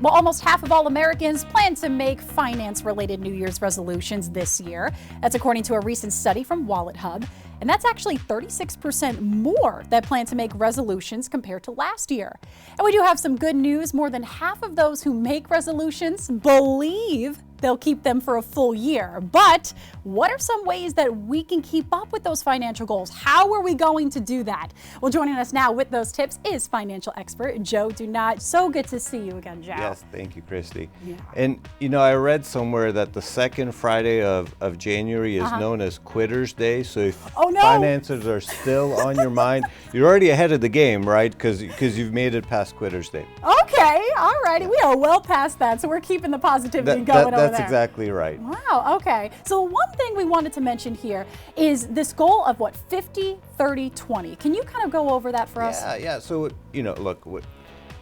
Well, almost half of all Americans plan to make finance-related New Year's resolutions this year. That's according to a recent study from WalletHub. And that's actually 36% more that plan to make resolutions compared to last year. And we do have some good news. More than half of those who make resolutions believe they'll keep them for a full year. But what are some ways that we can keep up with those financial goals? How are we going to do that? Well, joining us now with those tips is financial expert Joe Dunat. So good to see you again, Joe. Yes, thank you, Christy. Yeah. And I read somewhere that the second Friday of January is known as Quitter's Day. So if finances are still on your mind, you're already ahead of the game, right? Because you've made it past Quitter's Day. Okay, all righty. We are well past that, so we're keeping the positivity going over there. That's exactly right. Wow, okay. So one thing we wanted to mention here is this goal of 50, 30, 20. Can you kind of go over that for us? Yeah. So, look,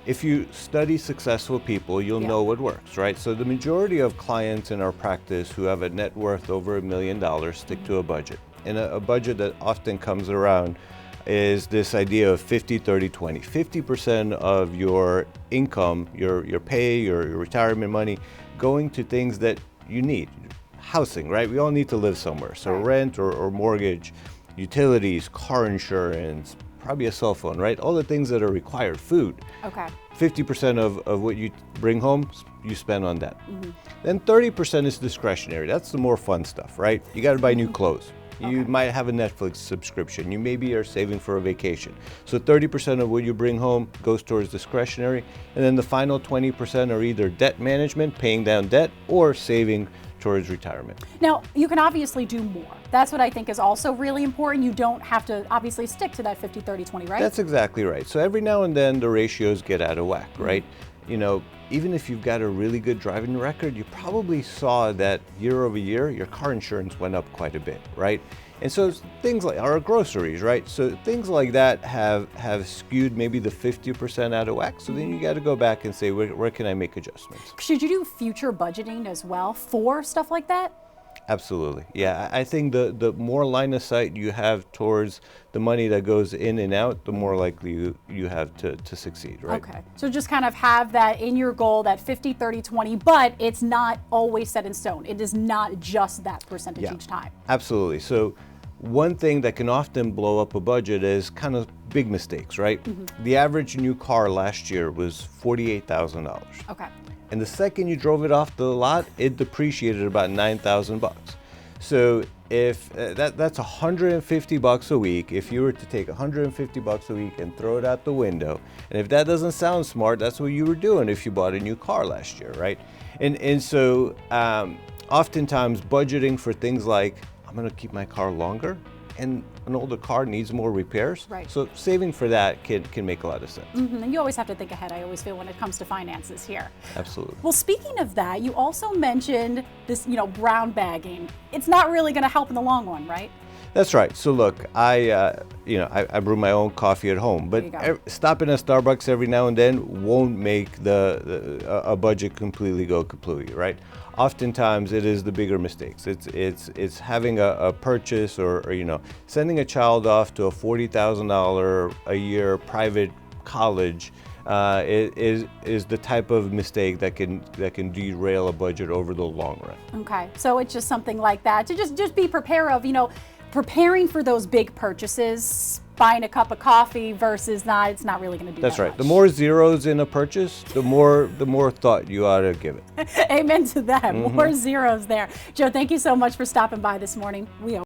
if you study successful people, you'll know what works, right? So the majority of clients in our practice who have a net worth over $1 million stick to a budget. And a budget that often comes around is this idea of 50, 30, 20. 50% of your income, your pay, your retirement money, going to things that you need. Housing, right? We all need to live somewhere. So rent or mortgage, utilities, car insurance, probably a cell phone, right? All the things that are required, food. Okay. 50% of what you bring home, you spend on that. Then 30% is discretionary. That's the more fun stuff, right? You got to buy new clothes. You might have a Netflix subscription. You maybe are saving for a vacation. So 30% of what you bring home goes towards discretionary. And then the final 20% are either debt management, paying down debt, or saving towards retirement. Now, you can obviously do more. That's what I think is also really important. You don't have to obviously stick to that 50, 30, 20, right? That's exactly right. So every now and then the ratios get out of whack, right? Even if you've got a really good driving record, you probably saw that year over year, your car insurance went up quite a bit, right? And so things like our groceries, right? So things like that have skewed maybe the 50% out of whack. So then you got to go back and say, where can I make adjustments? Should you do future budgeting as well for stuff like that? Absolutely. Yeah, I think the more line of sight you have towards the money that goes in and out, the more likely you have to succeed, right? Okay. So just kind of have that in your goal, that 50, 30, 20, but it's not always set in stone. It is not just that percentage each time. Absolutely. So one thing that can often blow up a budget is kind of big mistakes, right? The average new car last year was $48,000. Okay. And the second you drove it off the lot, it depreciated about $9,000. So if that's $150 a week, if you were to take $150 a week and throw it out the window, and if that doesn't sound smart, that's what you were doing if you bought a new car last year, right? And so oftentimes budgeting for things like, I'm gonna keep my car longer, and an older car needs more repairs. Right. So saving for that can make a lot of sense. And you always have to think ahead, I always feel, when it comes to finances here. Absolutely. Well, speaking of that, you also mentioned this, brown bagging. It's not really going to help in the long run, right? That's right. So look, I brew my own coffee at home, but stopping at Starbucks every now and then won't make a budget completely go kaplooey, right? Oftentimes it is the bigger mistakes. It's having a purchase or sending a child off to a $40,000 a year private college is the type of mistake that can derail a budget over the long run. Okay, so it's just something like that to just be prepared of, preparing for those big purchases, buying a cup of coffee versus it's not really going to do That's that right. much. The more zeros in a purchase, the more thought you ought to give it. Amen to that. More zeros there. Joe, thank you so much for stopping by this morning. We